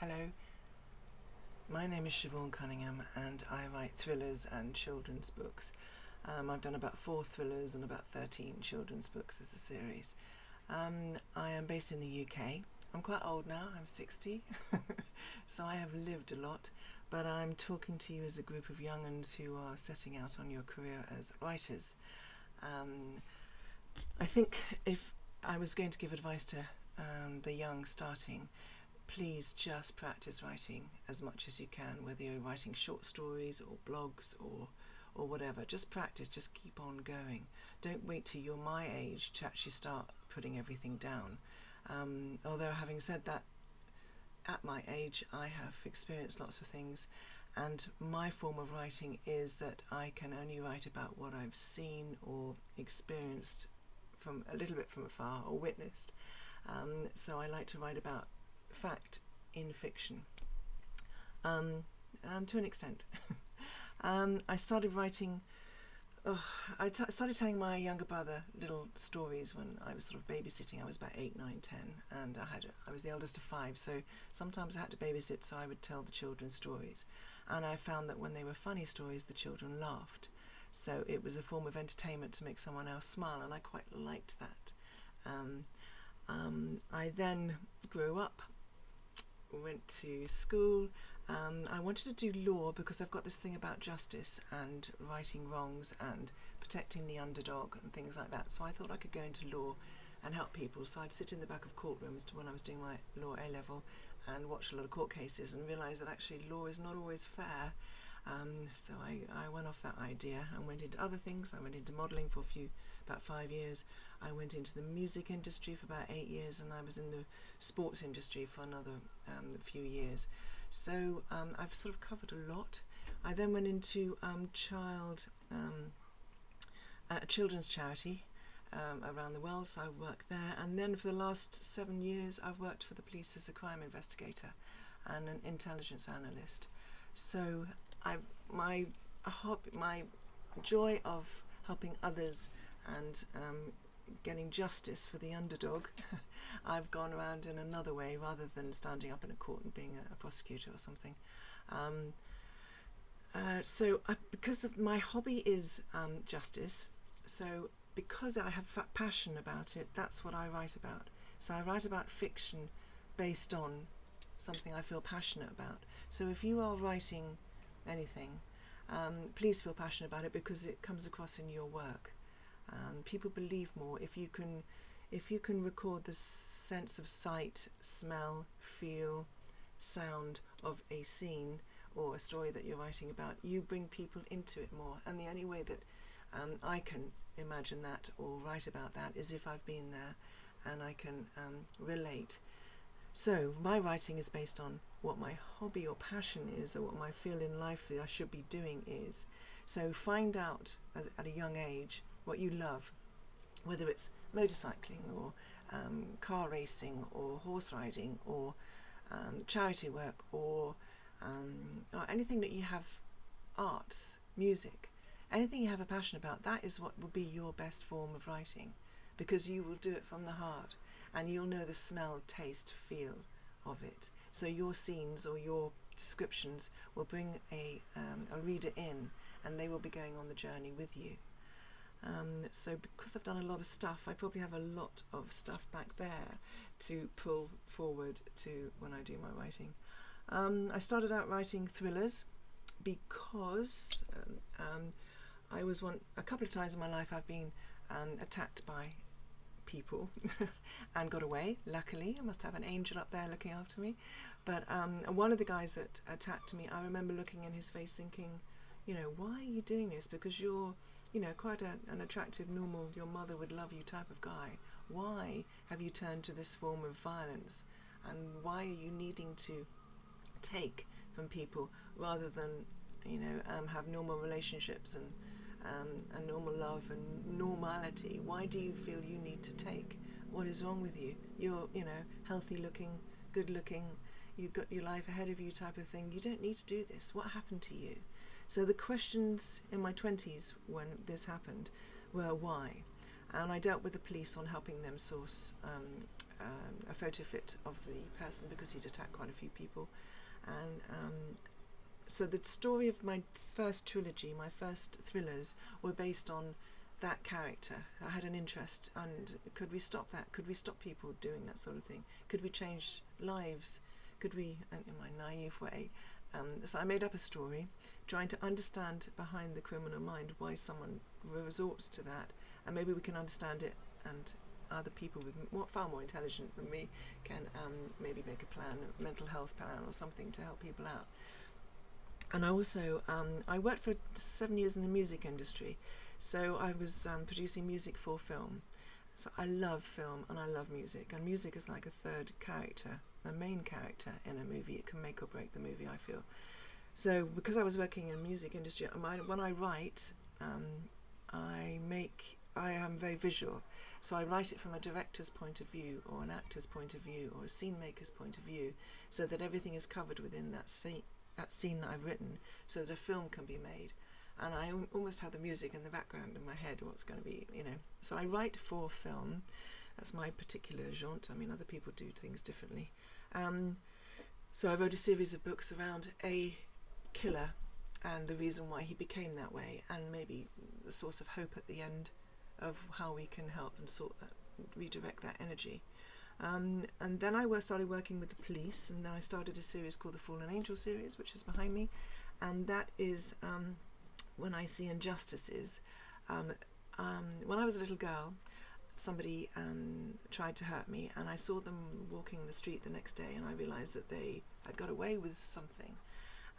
Hello, my name is Cunningham and I write thrillers and children's books. I've done about 4 thrillers and about 13 children's books as a series. I am based in the UK. I'm quite old now, I'm 60, so I have lived a lot, but I'm talking to you as a group of young uns who are setting out on your career as writers. I think if I was going to give advice to the young starting, please just practice writing as much as you can, whether you're writing short stories or blogs or whatever. Just practice, just keep on going. Don't wait till you're my age to actually start putting everything down. Although having said that, at my age I have experienced lots of things, and my form of writing is that I can only write about what I've seen or experienced from a little bit from afar or witnessed. So I like to write about fact in fiction, to an extent. I started writing, started telling my younger brother little stories when I was sort of babysitting. I was about 8, 9, 10, and I was the eldest of 5, so sometimes I had to babysit, so I would tell the children stories, and I found that when they were funny stories the children laughed, so it was a form of entertainment to make someone else smile, and I quite liked that. I then grew up, went to school. I wanted to do law because I've got this thing about justice and righting wrongs and protecting the underdog and things like that, so I thought I could go into law and help people. So I'd sit in the back of courtrooms when I was doing my law A-level and watch a lot of court cases and realise that actually law is not always fair. So I went off that idea and went into other things. I went into modelling for about 5 years. I went into the music industry for about 8 years, and I was in the sports industry for another few years. So I've sort of covered a lot. I then went into a children's charity around the world, so I worked there. And then for the last 7 years I've worked for the police as a crime investigator and an intelligence analyst. So my joy of helping others and getting justice for the underdog, I've gone around in another way rather than standing up in a court and being a prosecutor or something. Because my hobby is justice, so because I have passion about it, that's what I write about. So I write about fiction based on something I feel passionate about. So if you are writing anything, please feel passionate about it, because it comes across in your work. People believe more if you can record the sense of sight, smell, feel, sound of a scene or a story that you're writing about. You bring people into it more, and the only way that I can imagine that or write about that is if I've been there and I can relate. So my writing is based on what my hobby or passion is, or what I feel in life that I should be doing is. So find out at a young age what you love, whether it's motorcycling or car racing or horse riding or charity work or anything that you have, arts, music, anything you have a passion about. That is what will be your best form of writing, because you will do it from the heart and you'll know the smell, taste, feel of it. So your scenes or your descriptions will bring a reader in, and they will be going on the journey with you. So because I've done a lot of stuff, I probably have a lot of stuff back there to pull forward to when I do my writing. I started out writing thrillers because a couple of times in my life I've been attacked by people and got away. Luckily, I must have an angel up there looking after me. But one of the guys that attacked me, I remember looking in his face thinking, why are you doing this? Because you're quite an attractive, normal, your mother would love you type of guy. Why have you turned to this form of violence? And why are you needing to take from people rather than have normal relationships and normal love and normality? Why do you feel you need to take? What is wrong with you? You're healthy looking, good looking, you've got your life ahead of you type of thing. You don't need to do this. What happened to you? So the questions in my 20s when this happened were why, and I dealt with the police on helping them source a photo fit of the person because he'd attacked quite a few people. And so the story of my first trilogy, my first thrillers, were based on that character. I had an interest, and could we stop that? Could we stop people doing that sort of thing? Could we change lives? Could we, in my naive way? So I made up a story, trying to understand behind the criminal mind why someone resorts to that, and maybe we can understand it, and other people with far more intelligent than me can maybe make a plan, a mental health plan or something to help people out. And I also, I worked for 7 years in the music industry, so I was producing music for film. So I love film and I love music, and music is like a third character, a main character in a movie. It can make or break the movie, I feel. So because I was working in the music industry, when I write, I am very visual. So I write it from a director's point of view, or an actor's point of view, or a scene maker's point of view, so that everything is covered within that scene that I've written, so that a film can be made. And I almost have the music in the background in my head, what's going to be, So I write for film. That's my particular jaunt. I mean, other people do things differently. So I wrote a series of books around a killer and the reason why he became that way, and maybe the source of hope at the end of how we can help and redirect that energy. And then I started working with the police, and then I started a series called the Fallen Angel series, which is behind me, and that is when I see injustices. When I was a little girl, somebody tried to hurt me, and I saw them walking the street the next day, and I realised that they had got away with something.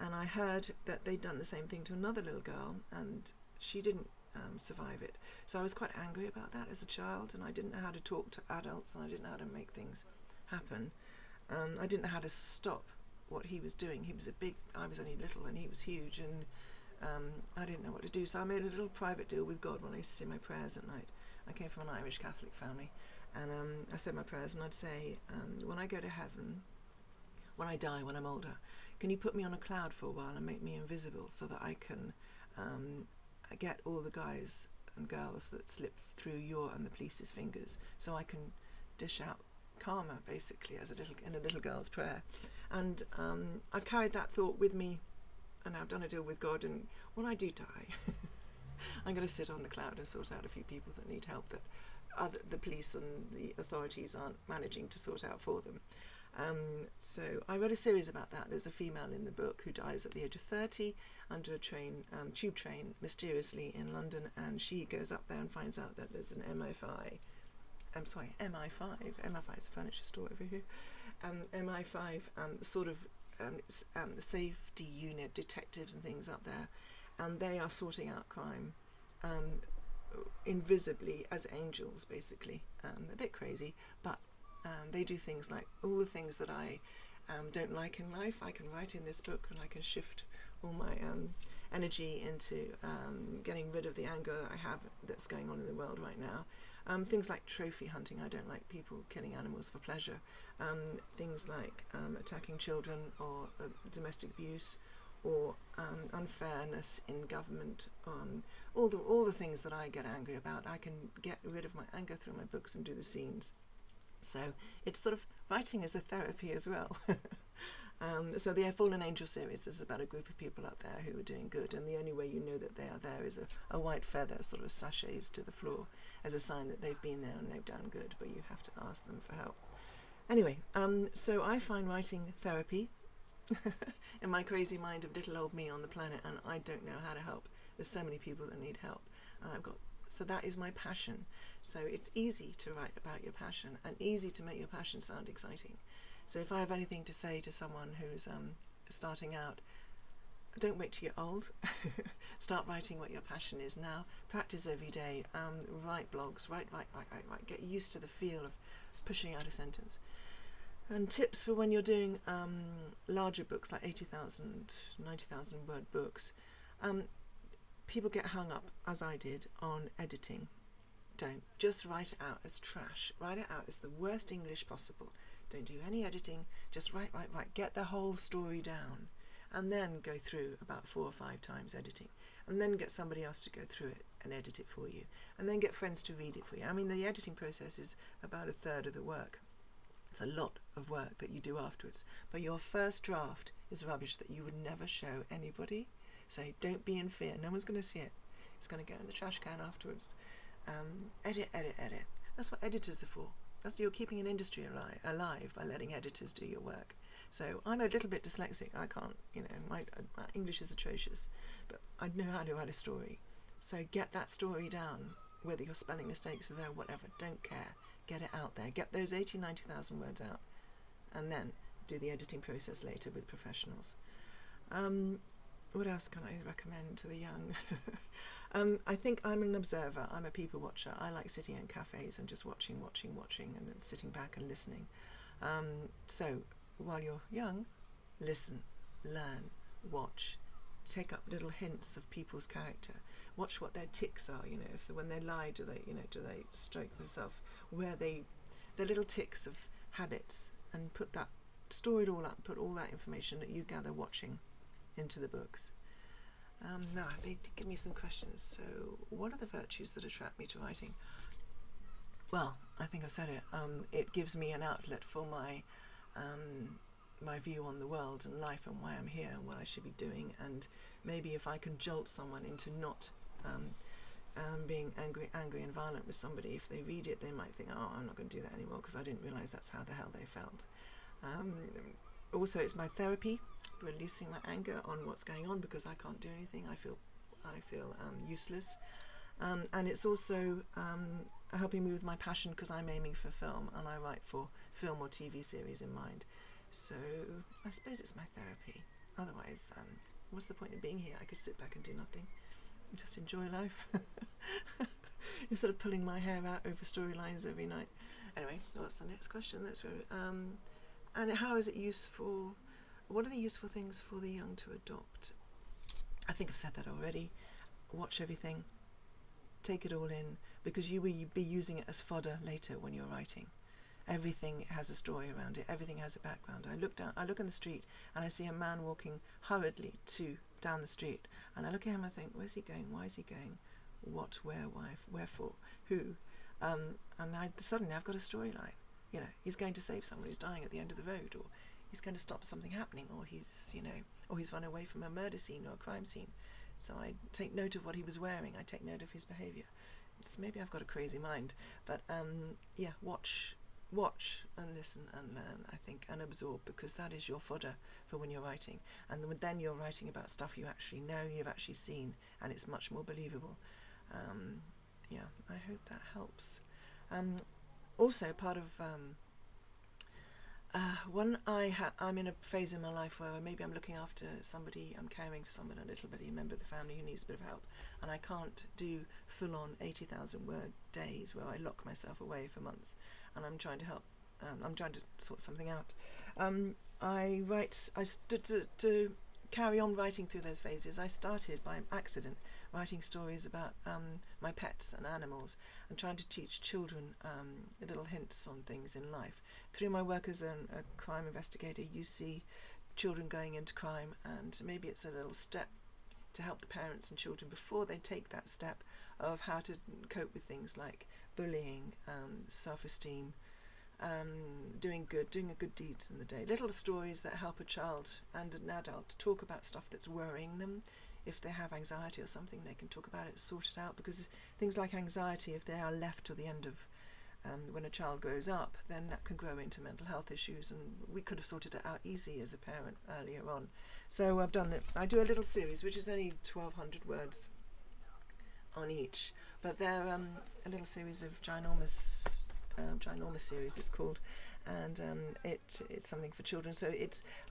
And I heard that they'd done the same thing to another little girl, and she didn't survive it. So I was quite angry about that as a child, and I didn't know how to talk to adults, and I didn't know how to make things happen. I didn't know how to stop what he was doing. I was only little and he was huge, and I didn't know what to do. So I made a little private deal with God when I used to say my prayers at night. I came from an Irish Catholic family, and I said my prayers, and I'd say, when I go to heaven, when I die, when I'm older, can you put me on a cloud for a while and make me invisible, so that I can get all the guys and girls that slip through your and the police's fingers, so I can dish out karma, basically, in a little girl's prayer. And I've carried that thought with me, and I've done a deal with God, and when I do die, I'm going to sit on the cloud and sort out a few people that need help that the police and the authorities aren't managing to sort out for them. So I wrote a series about that. There's a female in the book who dies at the age of 30 under a tube train, mysteriously in London, and she goes up there and finds out that there's an MI5. MI5 is a furniture store over here. MI5, the safety unit, detectives and things up there, and they are sorting out crime invisibly as angels, basically. A bit crazy, but they do things like all the things that I don't like in life. I can write in this book, and I can shift all my energy into getting rid of the anger that I have that's going on in the world right now. Things like trophy hunting. I don't like people killing animals for pleasure. Things like attacking children, or domestic abuse, or unfairness in government. All the things that I get angry about, I can get rid of my anger through my books and do the scenes. So it's sort of writing as a therapy as well. So the Fallen Angel series is about a group of people up there who are doing good, and the only way you know that they are there is a white feather sort of sachets to the floor as a sign that they've been there and they've done good, but you have to ask them for help. Anyway, so I find writing therapy in my crazy mind of little old me on the planet, and I don't know how to help. There's so many people that need help, and so that is my passion. So it's easy to write about your passion, and easy to make your passion sound exciting. So if I have anything to say to someone who's starting out, don't wait till you're old. Start writing what your passion is now. Practice every day. Write blogs. Write. Get used to the feel of pushing out a sentence. And tips for when you're doing larger books, like 80,000, 90,000 word books. People get hung up, as I did, on editing. Don't. Just write it out as trash. Write it out as the worst English possible. Don't do any editing. Just write. Get the whole story down. And then go through about 4 or 5 times editing. And then get somebody else to go through it and edit it for you. And then get friends to read it for you. I mean, the editing process is about a third of the work. It's a lot of work that you do afterwards. But your first draft is rubbish that you would never show anybody. So don't be in fear. No one's going to see it. It's going to go in the trash can afterwards. Edit, edit, edit. That's what editors are for. You're keeping an industry alive by letting editors do your work. So I'm a little bit dyslexic. I can't, my English is atrocious, but I know how to write a story. So get that story down, whether your spelling mistakes are there, whatever. Don't care. Get it out there. Get those 80,000, 90,000 words out, and then do the editing process later with professionals. What else can I recommend to the young? I think I'm an observer. I'm a people watcher. I like sitting in cafes and just watching, and then sitting back and listening. So while you're young, listen, learn, watch, take up little hints of people's character. Watch what their tics are. When they lie, do they stroke themselves? Their little tics of habits, and store it all up. Put all that information that you gather watching into the books. Now they give me some questions. So, what are the virtues that attract me to writing? Well, I think I've said it. It gives me an outlet for my view on the world and life and why I'm here and what I should be doing. And maybe if I can jolt someone into not being angry and violent with somebody, if they read it, they might think, "Oh, I'm not going to do that anymore because I didn't realise that's how the hell they felt." Also, it's my therapy, releasing my anger on what's going on because I can't do anything. I feel useless, and it's also helping me with my passion because I'm aiming for film and I write for film or TV series in mind. So I suppose it's my therapy. Otherwise, what's the point of being here? I could sit back and do nothing, and just enjoy life instead of pulling my hair out over storylines every night. Anyway, what's the next question? And how is it useful? What are the useful things for the young to adopt? I think I've said that already. Watch everything. Take it all in, because you will be using it as fodder later when you're writing. Everything has a story around it. Everything has a background. I look in the street and I see a man walking hurriedly down the street, and I look at him and I think, where's he going? Why is he going? What, where, why, wherefore, who? And suddenly I've got a storyline. He's going to save someone who's dying at the end of the road, or he's going to stop something happening, or he's run away from a murder scene or a crime scene. So I take note of what he was wearing. I take note of his behaviour. Maybe I've got a crazy mind, but watch and listen and learn, I think, and absorb, because that is your fodder for when you're writing. And then you're writing about stuff you actually know, you've actually seen, and it's much more believable. I hope that helps. Also, part of when I'm in a phase in my life where maybe I'm looking after somebody, I'm caring for someone, a little bitty member of the family who needs a bit of help, and I can't do full-on 80,000 word days where I lock myself away for months, and I'm trying to help. I'm trying to sort something out. To carry on writing through those phases, I started by accident writing stories about my pets and animals, and trying to teach children little hints on things in life. Through my work as a crime investigator, you see children going into crime, and maybe it's a little step to help the parents and children before they take that step of how to cope with things like bullying, self-esteem, doing a good deeds in the day. Little stories that help a child and an adult to talk about stuff that's worrying them. If they have anxiety or something, they can talk about it, sort it out, because things like anxiety, if they are left to the end of when a child grows up, then that can grow into mental health issues, and we could have sorted it out easy as a parent earlier on. So I've done that. I do a little series, which is only 1,200 words on each, but they're a little series of ginormous series, it's called, and it's something for children. So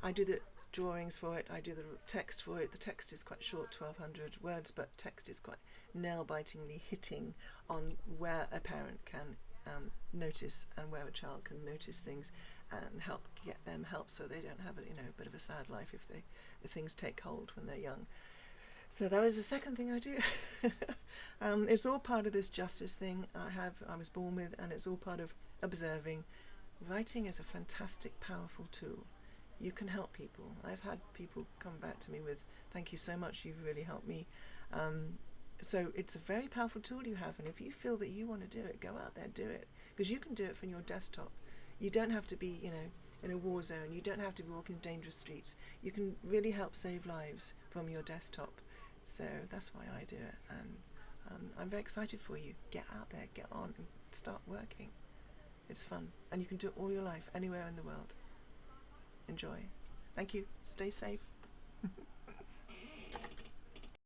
I do the drawings for it, I do the text for it. The text is quite short, 1,200 words, but text is quite nail-bitingly hitting on where a parent can notice and where a child can notice things and get them help, so they don't have a bit of a sad life if things take hold when they're young. So that is the second thing I do. It's all part of this justice thing I was born with, and it's all part of observing. Writing is a fantastic, powerful tool. You can help people. I've had people come back to me with, "Thank you so much, you've really helped me." So it's a very powerful tool you have, and if you feel that you want to do it, go out there, do it, because you can do it from your desktop. You don't have to be, in a war zone. You don't have to be walking dangerous streets. You can really help save lives from your desktop. So that's why I do it, and I'm very excited for you. Get out there, get on, and start working. It's fun, and you can do it all your life, anywhere in the world. Enjoy. Thank you. Stay safe.